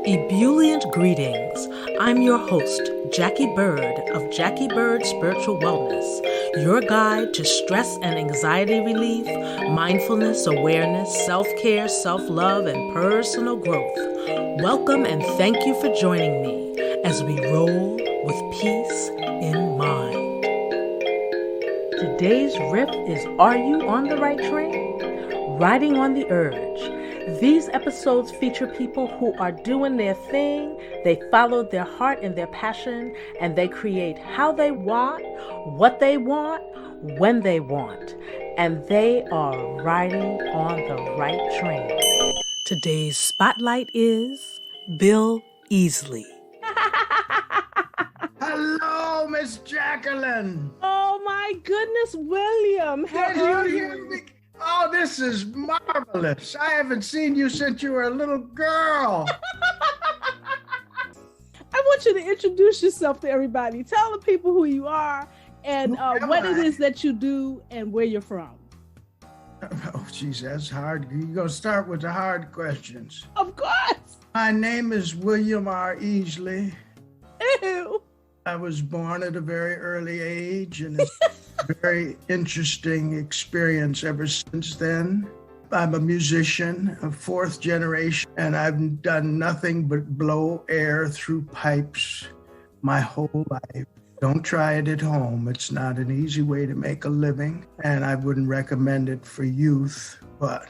Ebullient greetings. I'm your host, Jackie Bird of Jackie Bird Spiritual Wellness, your guide to stress and anxiety relief, mindfulness, awareness, self-care, self-love, and personal growth. Welcome and thank you for joining me as we roll with peace in mind. Today's riff is Are You on the Right Train? Riding on the Urge. These episodes feature people who are doing their thing, they follow their heart and their passion, and they create how they want, what they want, when they want, and they are riding on the right train. Today's spotlight is Bill Easley. Hello, Miss Jacqueline. Oh my goodness, William. How are you? Oh, this is marvelous. I haven't seen you since you were a little girl. I want you to introduce yourself to everybody. Tell the people who you are and what it is that you do and where you're from. Oh, geez, that's hard. You're going to start with the hard questions. Of course. My name is William R. Easley. Ew. I was born at a very early age, and it's a very interesting experience ever since then. I'm a musician, a fourth generation, and I've done nothing but blow air through pipes my whole life. Don't try it at home. It's not an easy way to make a living, and I wouldn't recommend it for youth, but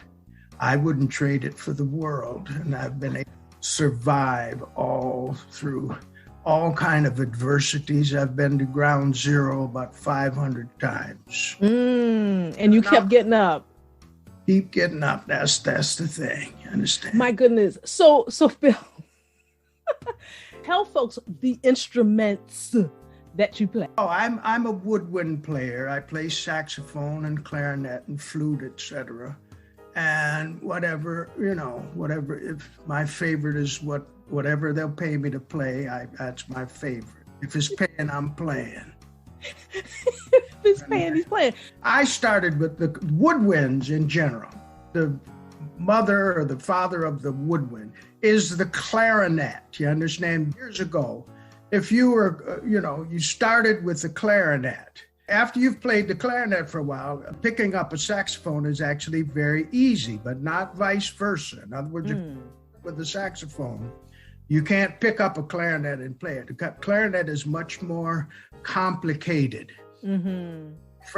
I wouldn't trade it for the world. And I've been able to survive all through all kind of adversities. I've been to ground zero about 500 times. And you kept getting up. Keep getting up. That's the thing. You understand? My goodness. So Bill, tell folks the instruments that you play. Oh, I'm a woodwind player. I play saxophone and clarinet and flute, etc. And whatever. If my favorite is whatever they'll pay me to play, that's my favorite. If it's paying, I'm playing. If it's paying, he's playing. I started with the woodwinds in general. The mother or the father of the woodwind is the clarinet. You understand? Years ago, if you were, you started with the clarinet. After you've played the clarinet for a while, picking up a saxophone is actually very easy, but not vice versa. In other words, with the saxophone, you can't pick up a clarinet and play it. The clarinet is much more complicated. Mm-hmm.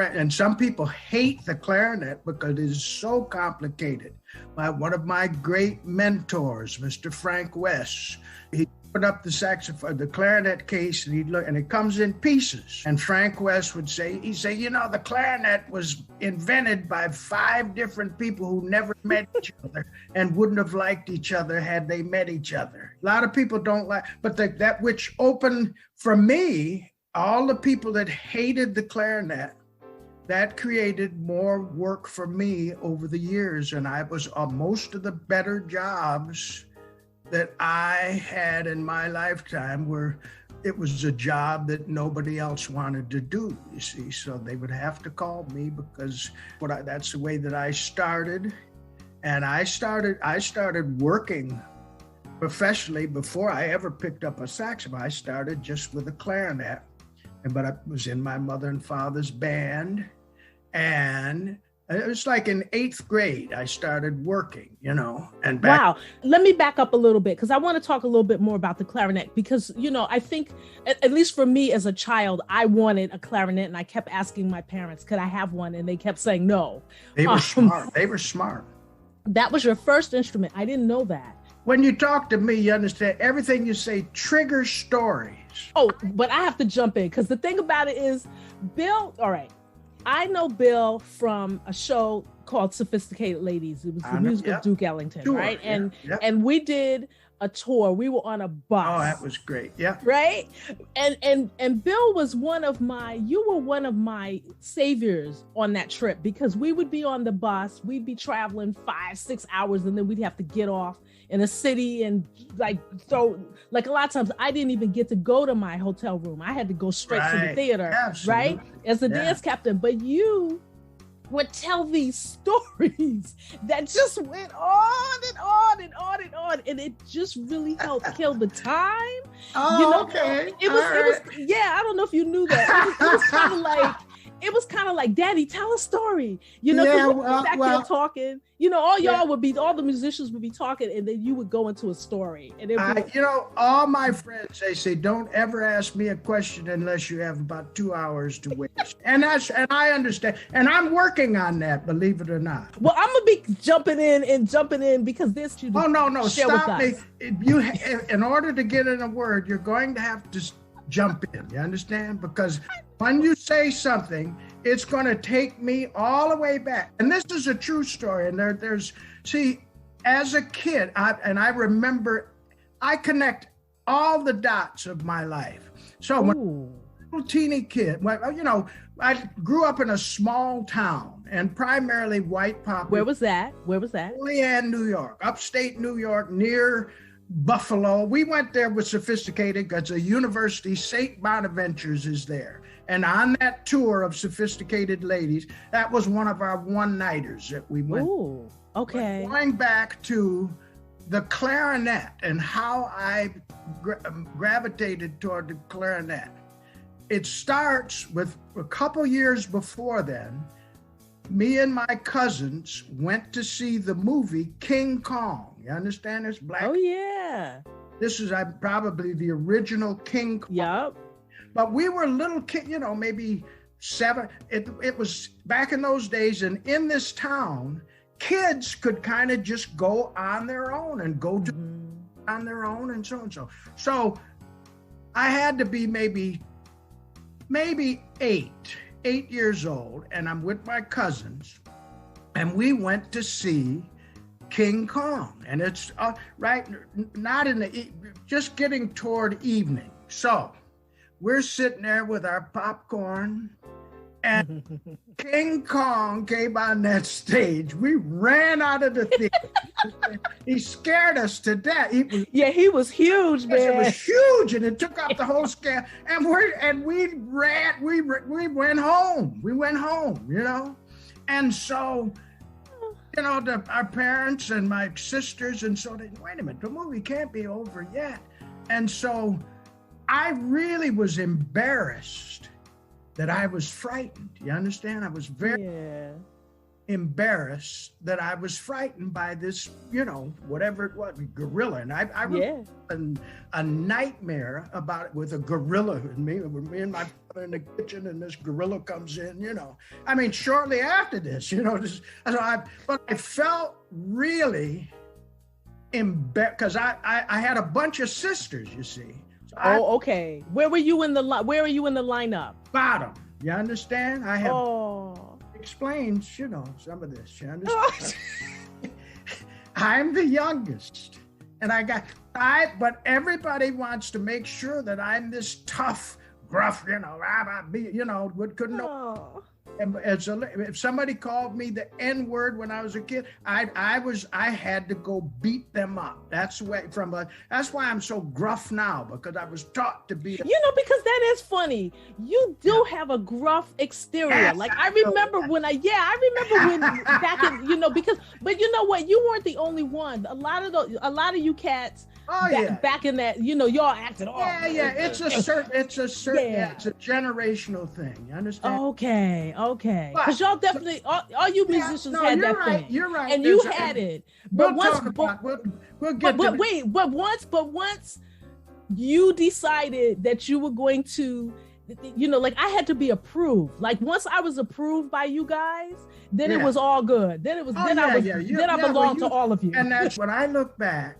And some people hate the clarinet because it is so complicated. One of my great mentors, Mr. Frank West, he put up the saxophone, the clarinet case, and he'd look, and it comes in pieces. And Frank West would say, the clarinet was invented by 5 different people who never met each other and wouldn't have liked each other had they met each other. A lot of people don't like, but that which opened for me, all the people that hated the clarinet, that created more work for me over the years. And I was most of the better jobs that I had in my lifetime where it was a job that nobody else wanted to do, you see. So they would have to call me because that's the way that I started. And I started working professionally before I ever picked up a saxophone. I started just with a clarinet, but I was in my mother and father's band. And it was like in 8th grade, I started working, and wow. Let me back up a little bit because I want to talk a little bit more about the clarinet because, I think, at least for me as a child, I wanted a clarinet and I kept asking my parents, could I have one? And they kept saying no. They were smart. They were smart. That was your first instrument. I didn't know that. When you talk to me, you understand everything you say triggers stories. Oh, but I have to jump in because the thing about it is, Bill, all right. I know Bill from a show called Sophisticated Ladies. It was the music of Duke Ellington, sure, right? And we did a tour. We were on a bus. Oh, that was great. Yeah. Right? And Bill was you were one of my saviors on that trip because we would be on the bus. We'd be traveling 5-6 hours and then we'd have to get off in a city and a lot of times I didn't even get to go to my hotel room. I had to go straight to the theater, right? As a dance captain. But you would tell these stories that just went on and on and on and on. and it just really helped kill the time. Oh, okay. It was yeah, I don't know if you knew that. It was kind of like, Daddy, tell a story. Back there talking. All the musicians would be talking, and then you would go into a story. And all my friends, they say, don't ever ask me a question unless you have about 2 hours to waste. and I understand. And I'm working on that, believe it or not. Well, I'm gonna be jumping in because there's you. Oh no, stop me. In order to get in a word, you're going to have to jump in. You understand? Because when you say something, it's going to take me all the way back. And this is a true story. And as a kid, I remember, I connect all the dots of my life. So when I was a little teeny kid, I grew up in a small town and primarily white population. Where was that? Olean, New York, upstate New York, near Buffalo. We went there with Sophisticated because the university, St. Bonaventure's, is there. And on that tour of Sophisticated ladies, that was one of our one-nighters that we went. Ooh, okay. But going back to the clarinet and how I gravitated toward the clarinet, it starts with a couple years before then. Me and my cousins went to see the movie King Kong. You understand this? Oh, yeah. This is probably the original King Kong. Yep. But we were little kids, maybe 7. It was back in those days. And in this town, kids could kind of just go on their own and go to on their own and so and so. So I had to be maybe 8 years old, and I'm with my cousins, and we went to see King Kong, and it's not just getting toward evening. So we're sitting there with our popcorn, and King Kong came on that stage. We ran out of the theater. He scared us to death. He was huge, man. It was huge, and it took out the whole scale. And we ran. We went home. We went home, And so, our parents and my sisters, and so they, wait a minute, the movie can't be over yet. And so I really was embarrassed that I was frightened. You understand? I was very embarrassed that I was frightened by this, whatever it was, gorilla. And I was a nightmare about it with a gorilla and me and my father in the kitchen, and this gorilla comes in, I mean, shortly after this, but I felt really embarrassed because I had a bunch of sisters, you see. So okay. Where were you in the lineup? Bottom. You understand? I have explained, some of this. You understand? I'm the youngest, and but everybody wants to make sure that I'm this tough, gruff, couldn't know. And if somebody called me the N-word when I was a kid, I had to go beat them up. That's why I'm so gruff now, because I was taught to be. Because that is funny. You do have a gruff exterior. Yes, like I remember when back in, but you know what? You weren't the only one. A lot of you cats. Back in that, y'all acted all. Yeah. It's a generational thing. You understand? Okay. Because y'all definitely, all you musicians had that thing. You're right. And you had it. But once you decided that you were going to, I had to be approved. Like once I was approved by you guys, then it was all good. Then I belonged to all of you. And that's when I look back.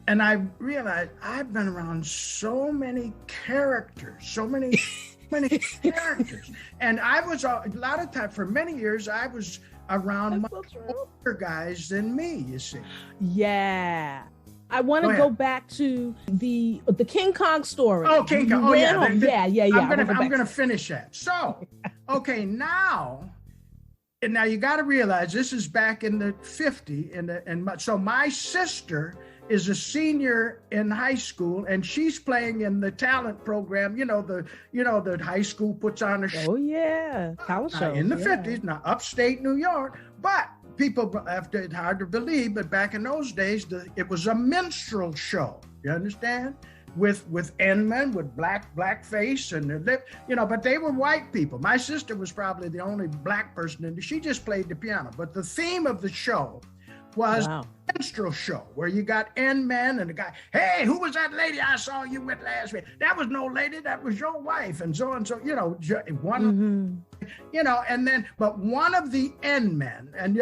And I realized I've been around so many characters. And I was a lot of time, for many years, I was around much older guys than me, you see. Yeah. I want to go back to the King Kong story. Oh, King Kong. Yeah. I'm going to finish that. So, okay, now you got to realize this is back in the 50s. So my sister is a senior in high school, and she's playing in the talent program. The high school puts on a show. Oh yeah, talent show in the 50s, now upstate New York. But people have to, it's hard to believe, but back in those days, it was a minstrel show. You understand? With Inman, with black face and their lip, but they were white people. My sister was probably the only black person in she just played the piano. But the theme of the show was a minstrel show where you got Inman and the guy, hey, who was that lady I saw you with last week? That was no lady, that was your wife, and so, one, and then, but one of the Inmen, and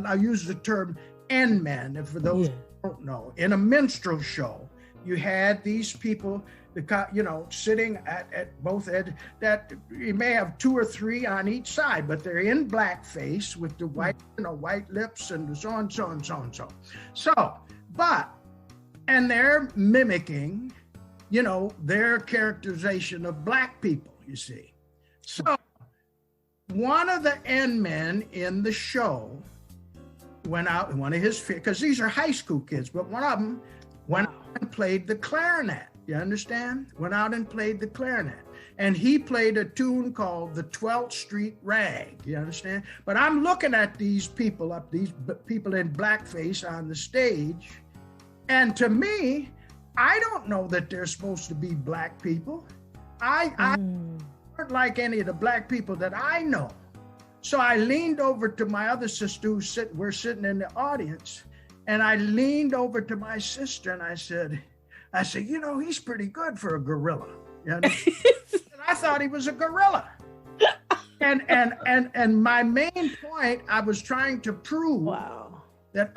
I'll use the term Inman, for those who don't know, in a minstrel show, you had these people, sitting at both ends, that you may have two or three on each side, but they're in blackface with the white, white lips and so on, so on, so on, so. And they're mimicking, their characterization of black people, you see. So one of the end men in the show went out, one of his, because these are high school kids, but one of them went out and played the clarinet. You understand? Went out and played the clarinet. And he played a tune called the 12th Street Rag. You understand? But I'm looking at these people these people in blackface on the stage. And to me, I don't know that they're supposed to be black people. I aren't like any of the black people that I know. So I leaned over to my other sister we're sitting in the audience. And I leaned over to my sister and I said, he's pretty good for a gorilla. And I thought he was a gorilla. And my main point, I was trying to prove that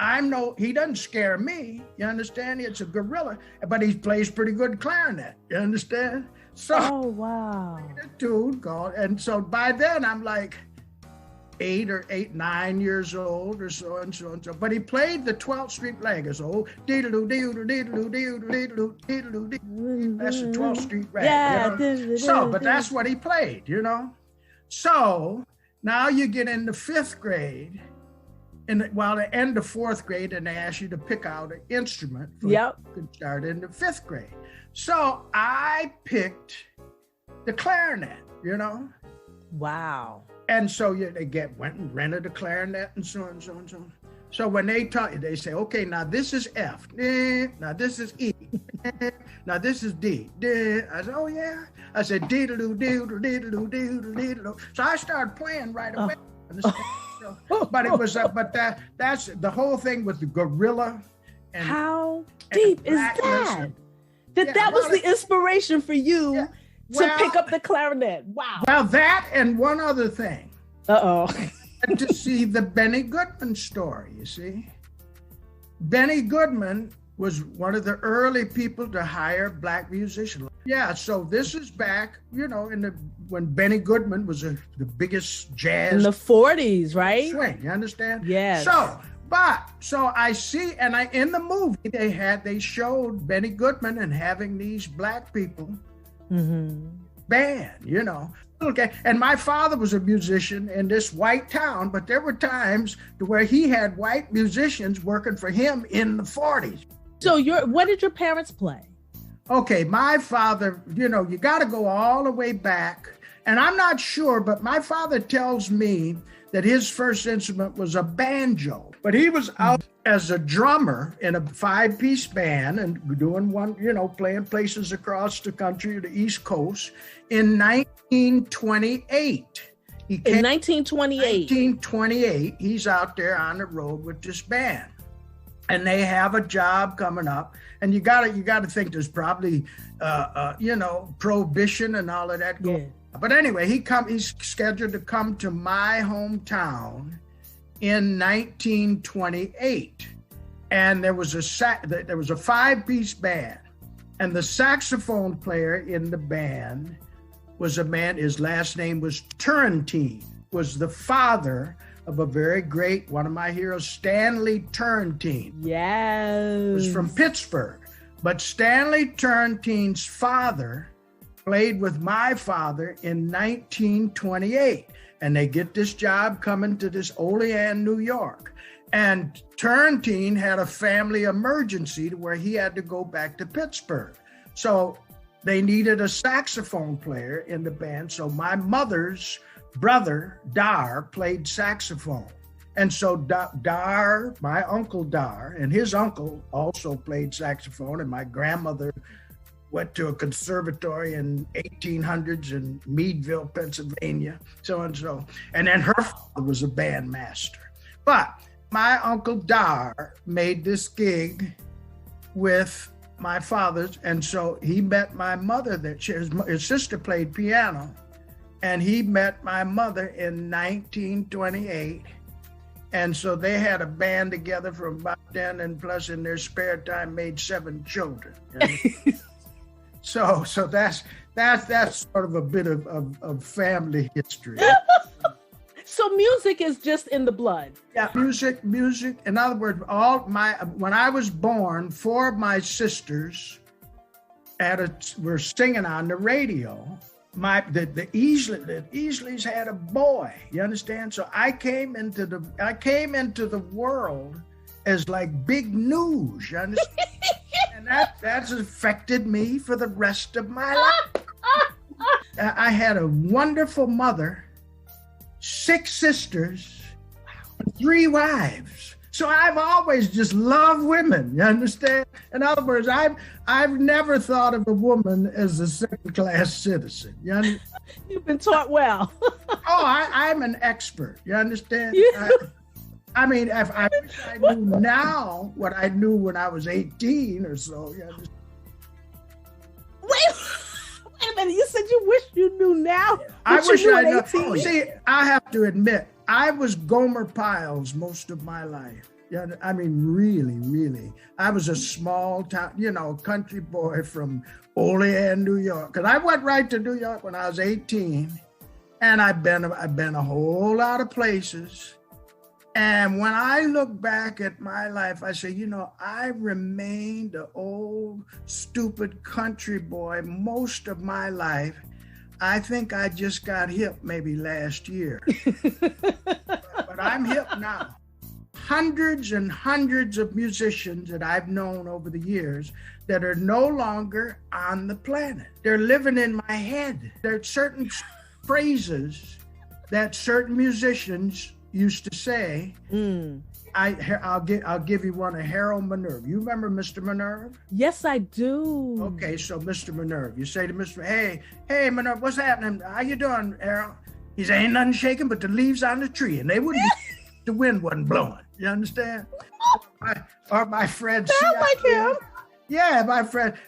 he doesn't scare me. You understand? It's a gorilla, but he plays pretty good clarinet. You understand? So a tune called, and so by then I'm like 9 years old or so and so and so. But he played the 12th Street Rag. That's the 12th Street Rag. Yeah. But that's what he played, So now you get into fifth grade, and the end of fourth grade, and they ask you to pick out an instrument. You can start into fifth grade. So I picked the clarinet, Wow. And so they went and rented a clarinet and so on and so on and so on. So when they taught you, they say, okay, now this is F. Now this is E. Now this is D. I said, oh yeah. I said, diddle diddle diddle diddle diddle. So I started playing right away. But it was, that's the whole thing with the gorilla. And how deep is that? That was the inspiration for you. Yeah. To pick up the clarinet. Wow. Well, that and one other thing. And to see the Benny Goodman story, you see. Benny Goodman was one of the early people to hire black musicians. Yeah, so this is back, when Benny Goodman was the biggest jazz. In the 40s, right? Swing, you understand? Yes. So I see, and in the movie, they showed Benny Goodman and having these black people band, Okay, and my father was a musician in this white town, but there were times where he had white musicians working for him in the 40s. So what did your parents play? Okay, my father, you got to go all the way back, and I'm not sure, but my father tells me that his first instrument was a banjo, but he was out as a drummer in a 5-piece band and doing one, playing places across the country, the East Coast in 1928. In 1928, he's out there on the road with this band, and they have a job coming up, and you gotta think there's probably, prohibition and all of that going. Yeah. But anyway, he's scheduled to come to my hometown in 1928, and there was a 5-piece band, and the saxophone player in the band was a man. His last name was Turrentine. Was the father of a very great one of my heroes, Stanley Turrentine. Yes, was from Pittsburgh, but Stanley Turrentine's father played with my father in 1928, and they get this job coming to this Olean, New York. And Turrentine had a family emergency to where he had to go back to Pittsburgh. So they needed a saxophone player in the band. So my mother's brother, Dar, played saxophone. And so Dar, my uncle Dar, and his uncle also played saxophone, and my grandmother went to a conservatory in 1800s in Meadville, Pennsylvania, so and so. And then her father was a band master. But my uncle Dar made this gig with my father's, and so he met my mother there. His sister played piano, and he met my mother in 1928. And so they had a band together from about then, and plus in their spare time made 7 children. So that's sort of a bit of family history. So music is just in the blood. Yeah, music. In other words, when I was born, 4 of my sisters were singing on the radio. The Easleys had a boy. You understand? So I came into the world as like big news. You understand? And that's affected me for the rest of my life. I had a wonderful mother, 6 sisters, 3 wives. So I've always just loved women, you understand? In other words, I've never thought of a woman as a second-class citizen. You understand? You've been taught well. I'm an expert, you understand? I mean, if I wish I knew now what I knew when I was 18 or so. You understand? Wait a minute, you said you wish you knew now. I wish I knew. See, I have to admit, I was Gomer Pyle's most of my life. Yeah, I mean, really. I was a small town, country boy from Olean, New York. Because I went right to New York when I was 18, and I've been a whole lot of places. And when I look back at my life, I say, I remained an old, stupid country boy most of my life. I think I just got hip maybe last year. But I'm hip now. Hundreds and hundreds of musicians that I've known over the years that are no longer on the planet. They're living in my head. There are certain phrases that certain musicians used to say. I'll give you one of Harold Minerve. You remember Mr. Minerve? Yes, I do. Okay, so Mr. Minerve, you say to Mr. Hey, Minerve, what's happening? How you doing, Harold? He said, ain't nothing shaking but the leaves on the tree, and they wouldn't be, the wind wasn't blowing. You understand? Or my friend Sound like him. Yeah,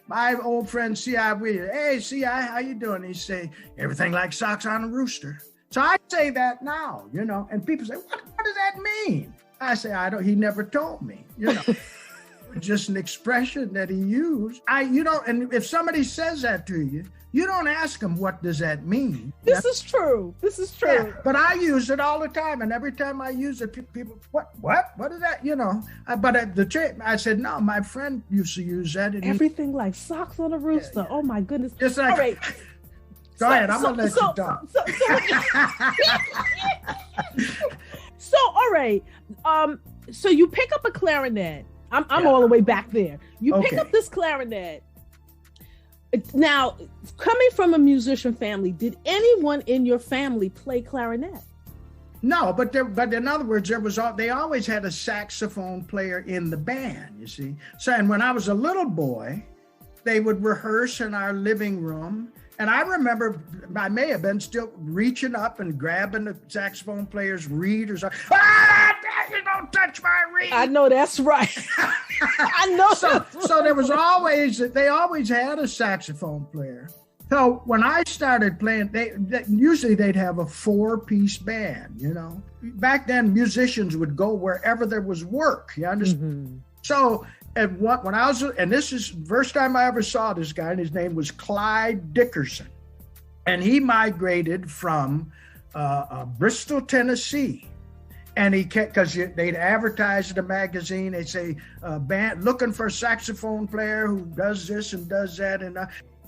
my old friend C.I. Wheeler. Hey, C.I., how you doing? He say, everything like socks on a rooster. So I say that now, and people say, what does that mean? I say, he never told me, just an expression that he used. And if somebody says that to you, you don't ask them, what does that mean? This is true. Yeah, but I use it all the time. And every time I use it, people, what is that? But I said, no, my friend used to use that. And everything like socks on a rooster. Yeah. Oh my goodness. Just like, all right. Go ahead, I'm going to let you talk. So, all right. So you pick up a clarinet. I'm all the way back there. You pick up this clarinet. Now, coming from a musician family, did anyone in your family play clarinet? No, but in other words, they always had a saxophone player in the band, you see. So, and when I was a little boy, they would rehearse in our living room. And I remember I may have been still reaching up and grabbing the saxophone player's reed or something. You don't touch my reed. I know that's right. I know. So they always had a saxophone player. So when I started playing, usually they'd have a 4-piece band, Back then, musicians would go wherever there was work, you understand? Mm-hmm. So and this is the first time I ever saw this guy, and his name was Clyde Dickerson. And he migrated from Bristol, Tennessee. And he kept, because they'd advertise in a magazine, they'd say, band looking for a saxophone player who does this and does that. And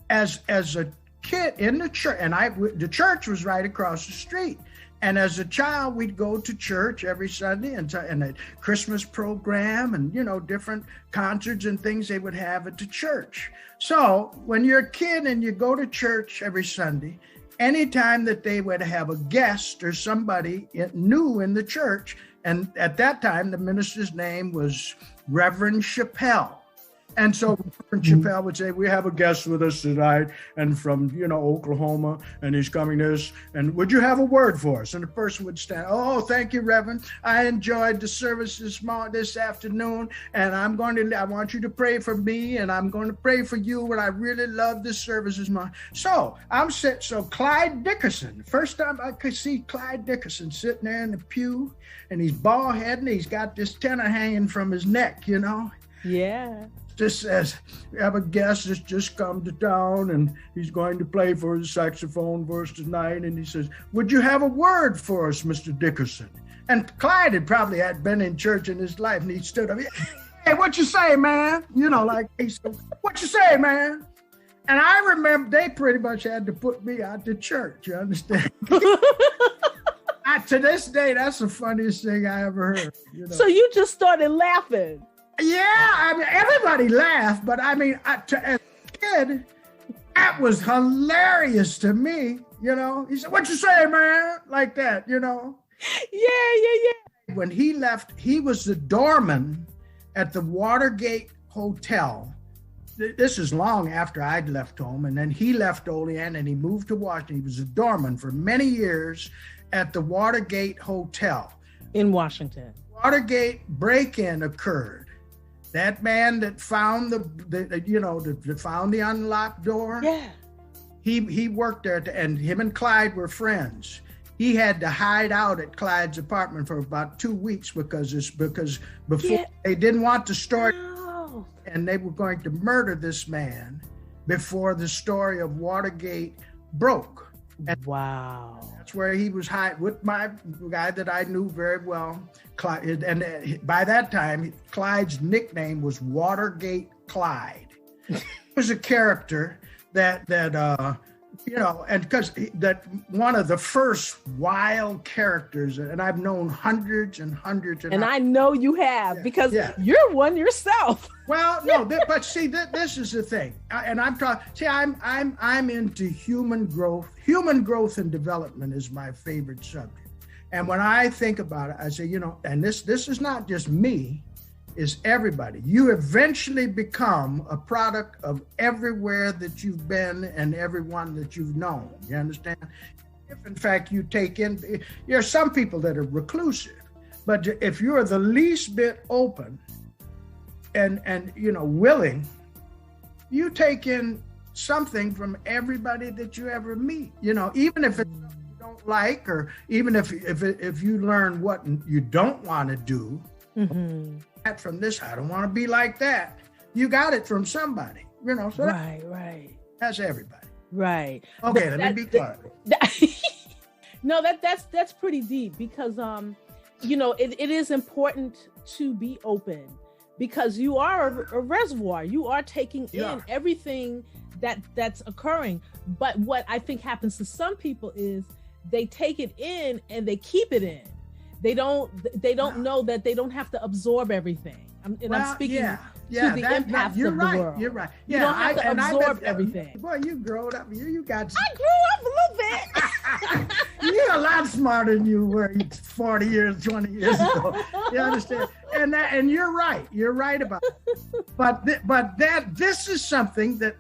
as a kid in the church, and the church was right across the street. And as a child, we'd go to church every Sunday and a Christmas program and, different concerts and things they would have at the church. So when you're a kid and you go to church every Sunday, anytime that they would have a guest or somebody new in the church, And at that time, the minister's name was Reverend Chappelle. And so Reverend Chappelle would say, we have a guest with us tonight and from, Oklahoma, and he's coming this, and would you have a word for us? And the person would stand, oh, thank you, Reverend. I enjoyed the service this afternoon, and I want you to pray for me, and I'm going to pray for you, and I really love this service. So Clyde Dickerson, first time I could see Clyde Dickerson sitting there in the pew, and he's bald headed, and he's got this tenor hanging from his neck, Yeah. Just says, we have a guest that's just come to town and he's going to play for his saxophone for us tonight. And he says, would you have a word for us, Mr. Dickerson? And Clyde had been in church in his life, and he stood up, hey, what you say, man? He said, what you say, man? And I remember they pretty much had to put me out to church, you understand? To this day, that's the funniest thing I ever heard. So you just started laughing. Yeah, everybody laughed, but as a kid, that was hilarious to me, He said, what you say, man? Like that, Yeah. When he left, he was the doorman at the Watergate Hotel. This is long after I'd left home, and then he left Olean and he moved to Washington. He was a doorman for many years at the Watergate Hotel. In Washington. Watergate break-in occurred. That man that found found the unlocked door. Yeah. He worked there, and him and Clyde were friends. He had to hide out at Clyde's apartment for about 2 weeks because before they didn't want the story, and they were going to murder this man before the story of Watergate broke. And wow. That's where he was hiding with my guy that I knew very well, Clyde. And by that time, Clyde's nickname was Watergate Clyde. He was a character that and because that one of the first wild characters, and I've known hundreds and hundreds. And I know you have, because you're one yourself. Well, no, but see, this is the thing, and I'm talking. See, I'm into human growth. Human growth and development is my favorite subject. And when I think about it, I say, and this is not just me, is everybody. You eventually become a product of everywhere that you've been and everyone that you've known. You understand? If in fact you take in, there are some people that are reclusive, but if you're the least bit open and willing, you take in something from everybody that you ever meet. Even if it's something you don't like, or even if you learn what you don't want to do. Mm-hmm. From this, I don't want to be like that. You got it from somebody, So right. That's everybody. Right. Okay, let me be quiet. No, that's pretty deep, because it is important to be open, because you are a reservoir. You are taking in everything that's occurring. But what I think happens to some people is they take it in and they keep it in. They don't know that they don't have to absorb everything. I'm speaking to the empaths of the world. You're right. You don't have to absorb everything. Boy, you grown up. You got. I grew up a little bit. You're a lot smarter than you were 40 years, 20 years ago. You understand? And you're right. You're right about it. But this is something that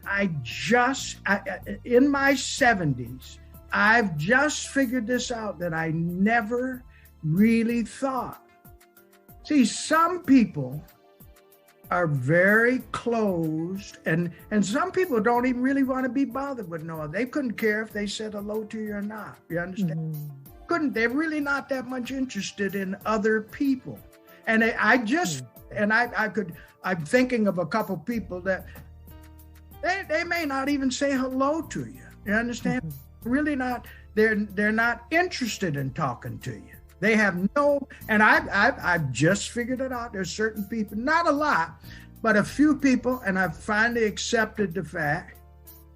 in my 70s, I've just figured this out, that I never really thought. See, some people are very closed, and some people don't even really want to be bothered with no other. They couldn't care if they said hello to you or not. You understand? Mm-hmm. They're really not that much interested in other people. And I'm thinking of a couple people that they may not even say hello to you. You understand? Mm-hmm. Really not. They're not interested in talking to you. They have and I've just figured it out. There's certain people, not a lot, but a few people, and I've finally accepted the fact,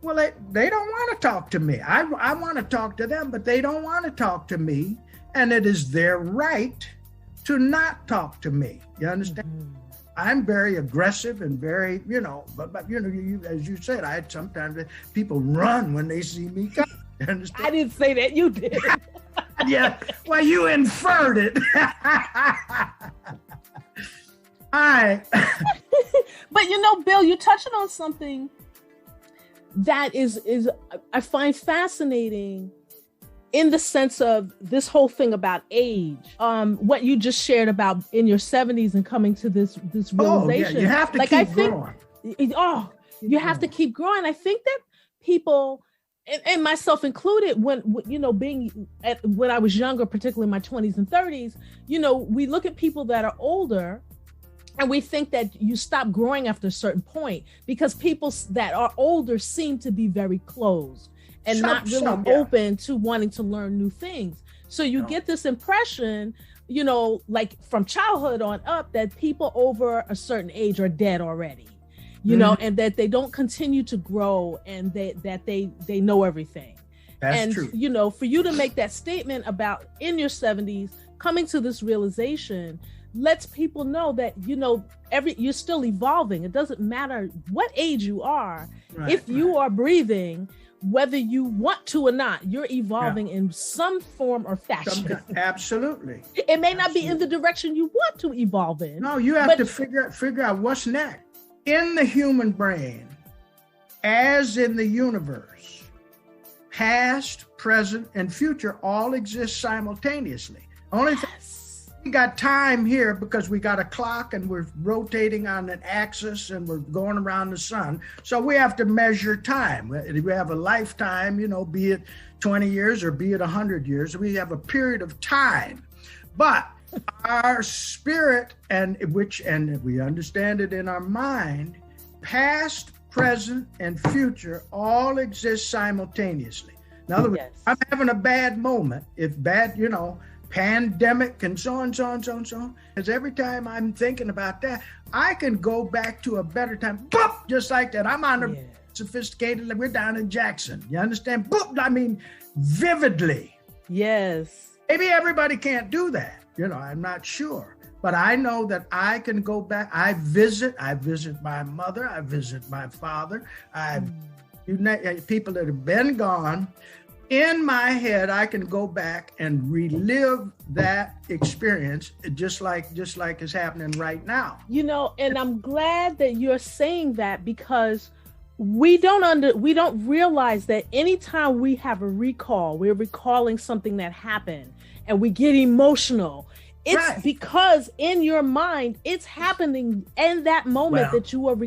well, they don't want to talk to me. I want to talk to them, but they don't want to talk to me. And it is their right to not talk to me. You understand? Mm-hmm. I'm very aggressive and very, but as you said, sometimes people run when they see me come. You understand? I didn't say that, you did. Yeah, well, you inferred it. All right. But Bill, you're touching on something that is I find fascinating in the sense of this whole thing about age. What you just shared about in your 70s and coming to this realization. Oh, yeah, you have to keep growing. You have to keep growing. I think that people, and myself included, when I was younger, particularly in my 20s and 30s, we look at people that are older and we think that you stop growing after a certain point because people that are older seem to be very closed and not really open to wanting to learn new things. So you get this impression, like from childhood on up, that people over a certain age are dead already, and that they don't continue to grow and that they know everything. That's true. For you to make that statement about in your 70s, coming to this realization, lets people know that, you're still evolving. It doesn't matter what age you are. Right, if you are breathing, whether you want to or not, you're evolving in some form or fashion. Absolutely. It may not be in the direction you want to evolve in. No, you have to figure out what's next. In the human brain, as in the universe, past, present, and future all exist simultaneously. Only thing we got time here because we got a clock and we're rotating on an axis and we're going around the sun. So we have to measure time. We have a lifetime, be it 20 years or be it 100 years. We have a period of time. But our spirit, and we understand it in our mind, past, present, and future all exist simultaneously. In other words, I'm having a bad moment. If bad, pandemic and so on. Because every time I'm thinking about that, I can go back to a better time. Boop, just like that. I'm on a sophisticated, we're down in Jackson. You understand? Boop, I mean, vividly. Yes. Maybe everybody can't do that. I'm not sure. But I know that I can go back. I visit my mother. I visit my father. People that have been gone. In my head, I can go back and relive that experience just like is happening right now. And I'm glad that you're saying that because we don't realize that anytime we have a recall, we're recalling something that happened and we get emotional. It's because in your mind, it's happening in that moment that you are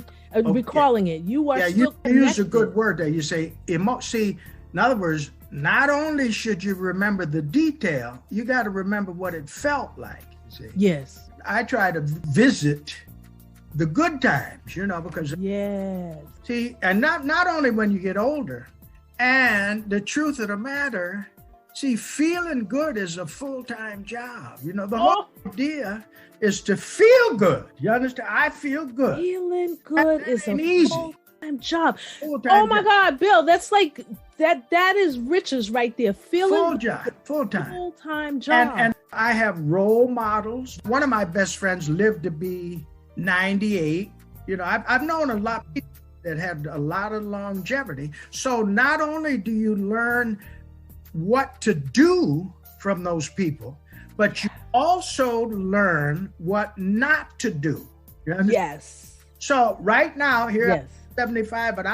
recalling it. You are still connected. You use a good word there. You say, see, in other words, not only should you remember the detail, you got to remember what it felt like. See? Yes. I try to visit the good times, because see, and not only when you get older, and the truth of the matter, see, feeling good is a full-time job. The whole idea is to feel good. You understand? I feel good. Feeling good is a full-time job. Full-time my God, Bill, that's like that is riches right there. Feeling full-time job. And I have role models. One of my best friends lived to be 98. I've known a lot of people that had a lot of longevity. So not only do you learn what to do from those people, but you also learn what not to do. You understand? Yes. So right now here I'm 75, but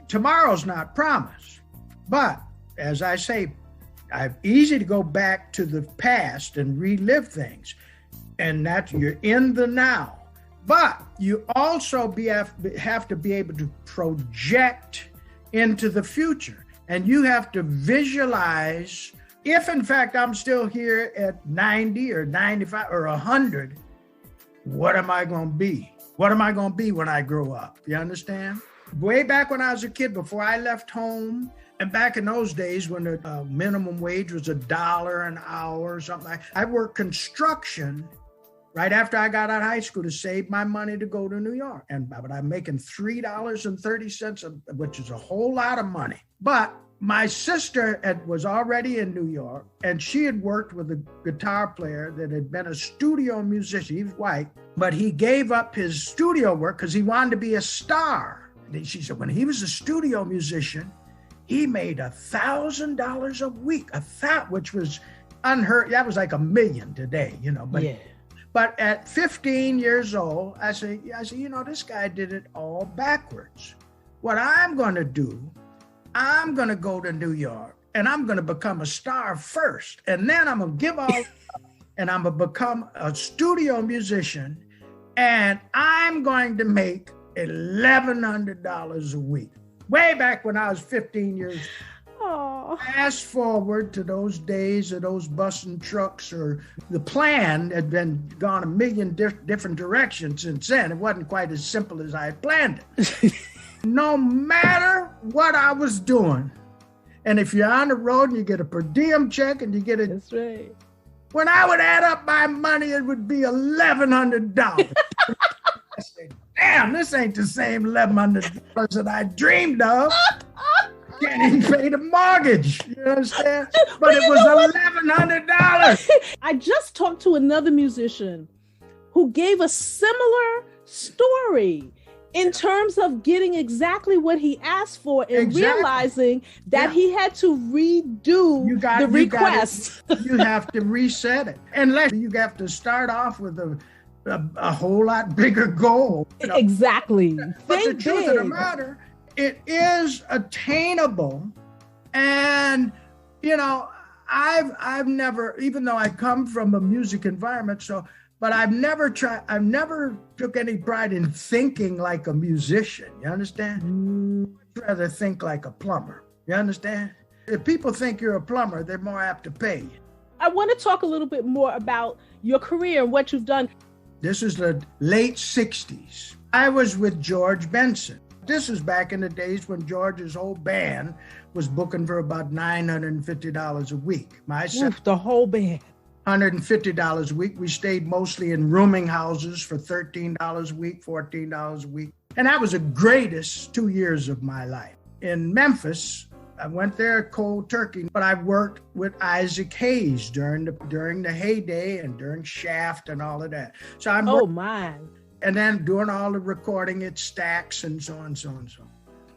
tomorrow's not promised. But as I say, it's easy to go back to the past and relive things, and you're in the now. But you also have to be able to project into the future, and you have to visualize. If in fact I'm still here at 90 or 95 or 100, what am I going to be? What am I going to be when I grow up? You understand? Way back when I was a kid, before I left home, and back in those days when the minimum wage was $1 an hour or something, I worked construction right after I got out of high school to save my money to go to New York. But I'm making $3.30, which is a whole lot of money. But my sister was already in New York, and she had worked with a guitar player that had been a studio musician. He was white, but he gave up his studio work because he wanted to be a star. And she said when he was a studio musician, he made $1,000 a week, which was unheard. That was like $1 million today, but Yeah. But at 15 years old, I said, this guy did it all backwards. What I'm going to do, I'm going to go to New York and I'm going to become a star first. And then I'm going to give all and I'm going to become a studio musician and I'm going to make $1,100 a week. Way back when I was 15 years old. Oh. Fast forward to those days of those bus and trucks, or the plan had been gone a million different directions since then. It wasn't quite as simple as I had planned it. No matter what I was doing, and if you're on the road and you get a per diem check and you get it. That's right. When I would add up my money, it would be $1,100. I said, damn, this ain't the same $1,100 that I dreamed of. Can't even pay the mortgage, you understand? But it was $1,100. I just talked to another musician who gave a similar story in terms of getting exactly what he asked for and realizing that he had to redo the request. You have to reset it. Unless you have to start off with a whole lot bigger goal. Exactly. But the truth of the matter, it is attainable. And, I've never, even though I come from a music environment, but I've never took any pride in thinking like a musician. You understand? I'd rather think like a plumber. You understand? If people think you're a plumber, they're more apt to pay you. I want to talk a little bit more about your career and what you've done. This is the late 60s. I was with George Benson. This is back in the days when George's whole band was booking for about $950 a week. The whole band. $150 a week. We stayed mostly in rooming houses for $13 a week, $14 a week. And that was the greatest 2 years of my life. In Memphis, I went there cold turkey, but I worked with Isaac Hayes during the heyday and during Shaft and all of that. So I'm and then doing all the recording at Stax and so on and so on and so on.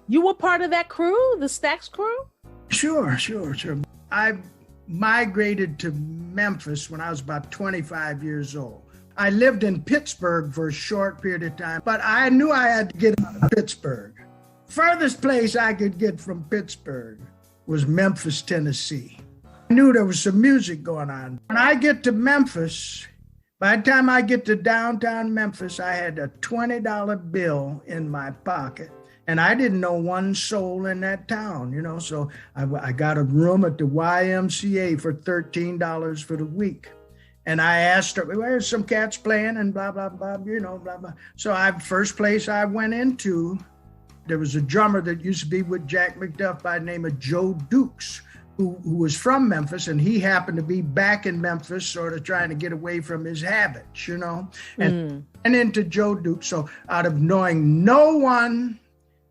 You were part of that crew, the Stax crew? Sure. I migrated to Memphis when I was about 25 years old. I lived in Pittsburgh for a short period of time, but I knew I had to get out of Pittsburgh. Furthest place I could get from Pittsburgh was Memphis, Tennessee. I knew there was some music going on. When I get to Memphis, by the time I get to downtown Memphis, I had a $20 bill in my pocket. And I didn't know one soul in that town, so I got a room at the YMCA for $13 for the week. And I asked her, where's some cats playing and blah, blah, blah, blah, blah. So first place I went into, there was a drummer that used to be with Jack McDuff by the name of Joe Dukes, who was from Memphis, and he happened to be back in Memphis, sort of trying to get away from his habits, and into Joe Dukes. So out of knowing no one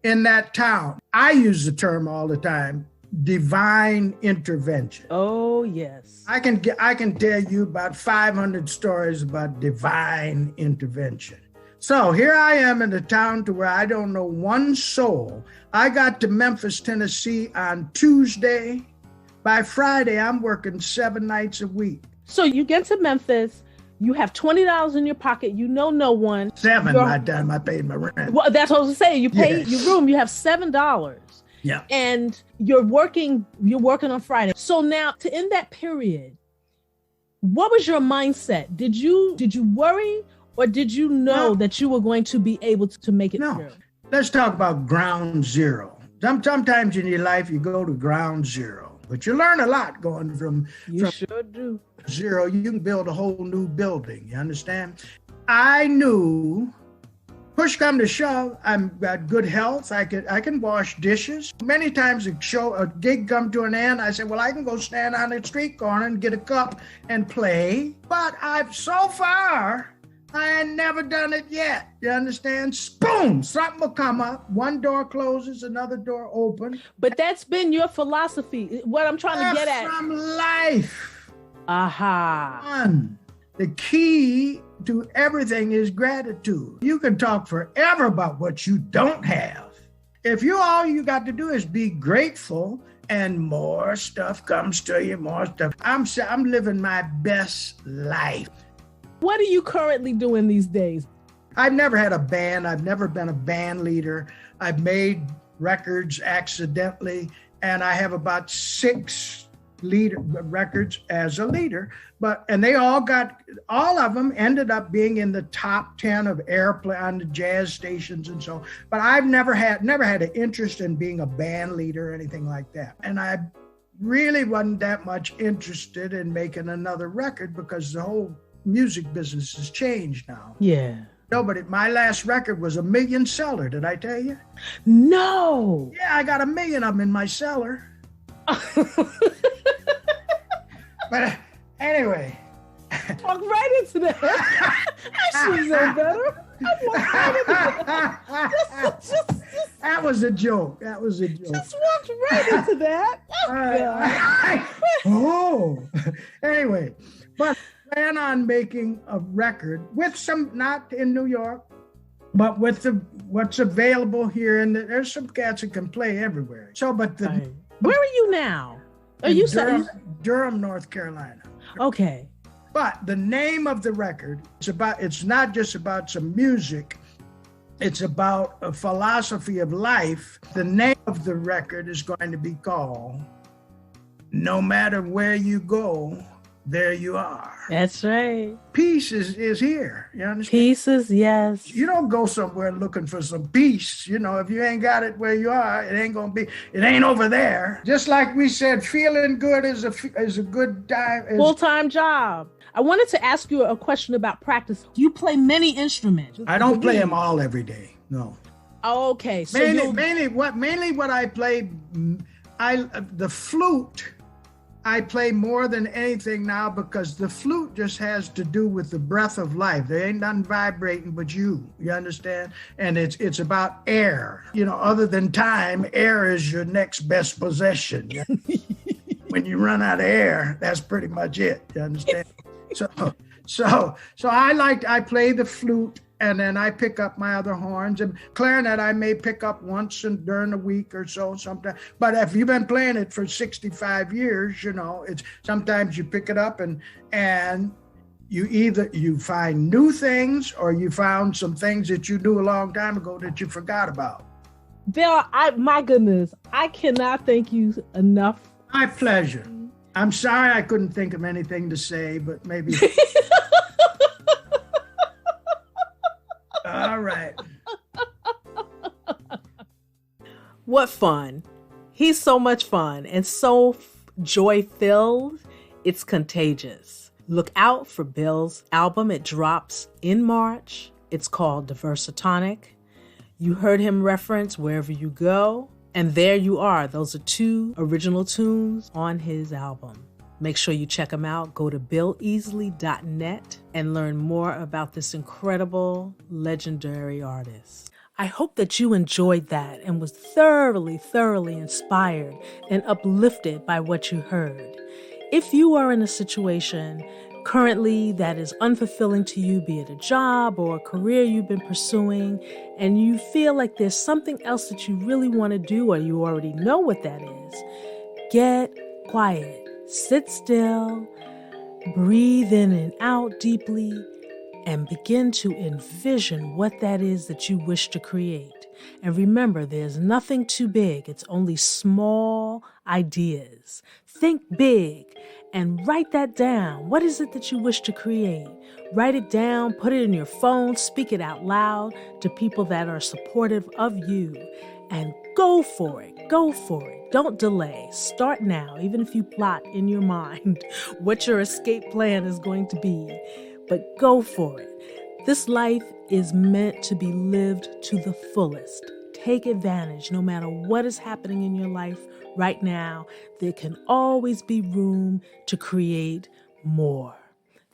in that town, I use the term all the time, divine intervention. Oh, yes. I can tell you about 500 stories about divine intervention. So here I am in a town to where I don't know one soul. I got to Memphis, Tennessee on Tuesday. By Friday, I'm working 7 nights a week. So you get to Memphis, you have $20 in your pocket, no one. $7 by the time I paid my rent. Well, that's what I was saying. You pay your room, you have $7. Yeah. And you're working on Friday. So now to end that period, what was your mindset? Did you worry, or did you know that you were going to be able to make it through? Let's talk about ground zero. Sometimes in your life you go to ground zero. But you learn a lot going from sure do. Zero. You can build a whole new building. You understand? I knew, push come to shove, I've got good health. I can wash dishes. Many times a gig come to an end, I said, well, I can go stand on the street corner and get a cup and play. But so far, I ain't never done it yet. You understand? Boom! Something will come up. One door closes, another door opens. But that's been your philosophy. What I'm trying to get at. From life. Aha. The key to everything is gratitude. You can talk forever about what you don't have. If all you got to do is be grateful and more stuff comes to you, more stuff. I'm living my best life. What are you currently doing these days? I've never had a band. I've never been a band leader. I've made records accidentally, and I have about 6 records as a leader. And they all of them ended up being in the top 10 of airplay on the jazz stations and so. But I've never had an interest in being a band leader or anything like that. And I really wasn't that much interested in making another record because the whole music business has changed now. Yeah. No, but my last record was a 1 million seller. Did I tell you? No. Yeah, I got 1 million of them in my cellar. But anyway. Walk right into that. I should know better. I walked right into that. Just, that was a joke. Just walked right into that. Oh. Anyway, but I plan on making a record with some, not in New York, but with what's available here. And there's some cats that can play everywhere. So, but where are you now? Are you Durham, North Carolina? Okay. But the name of the record it's not just about some music. It's about a philosophy of life. The name of the record is going to be called No Matter Where You Go, There You Are. That's right. Peace is here. You understand? Pieces, yes. You don't go somewhere looking for some peace. If you ain't got it where you are, it ain't over there. Just like we said, feeling good is a good time. Full-time job. I wanted to ask you a question about practice. Do you play many instruments? I don't play them all every day. No. Okay. So mainly what I play, the flute. I play more than anything now because the flute just has to do with the breath of life. There ain't nothing vibrating but you understand? And it's about air. Other than time, air is your next best possession. When you run out of air, that's pretty much it. You understand? So I play the flute. And then I pick up my other horns, and clarinet I may pick up once during the week or so sometimes. But if you've been playing it for 65 years, it's sometimes you pick it up and you find new things or you found some things that you knew a long time ago that you forgot about. Bill, my goodness, I cannot thank you enough. My pleasure. I'm sorry I couldn't think of anything to say, but maybe. All right. What fun. He's so much fun and so joy-filled. It's contagious. Look out for Bill's album. It drops in March. It's called Diversitonic. You heard him reference Wherever You Go. And there you are. Those are 2 original tunes on his album. Make sure you check him out. Go to BillEasley.net and learn more about this incredible, legendary artist. I hope that you enjoyed that and was thoroughly inspired and uplifted by what you heard. If you are in a situation currently that is unfulfilling to you, be it a job or a career you've been pursuing, and you feel like there's something else that you really want to do or you already know what that is, get quiet. Sit still, breathe in and out deeply, and begin to envision what that is that you wish to create. And remember, there's nothing too big. It's only small ideas. Think big and write that down. What is it that you wish to create? Write it down, put it in your phone, speak it out loud to people that are supportive of you, and go for it. Go for it. Don't delay. Start now, even if you plot in your mind what your escape plan is going to be. But go for it. This life is meant to be lived to the fullest. Take advantage. No matter what is happening in your life right now, there can always be room to create more.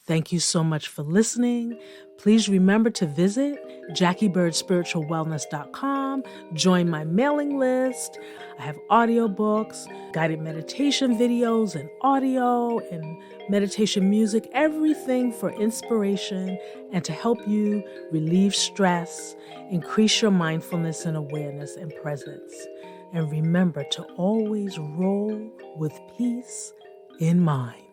Thank you so much for listening. Please remember to visit JackieBirdSpiritualWellness.com. Join my mailing list. I have audiobooks, guided meditation videos, and audio and meditation music, everything for inspiration and to help you relieve stress, increase your mindfulness and awareness and presence. and remember to always roll with peace in mind.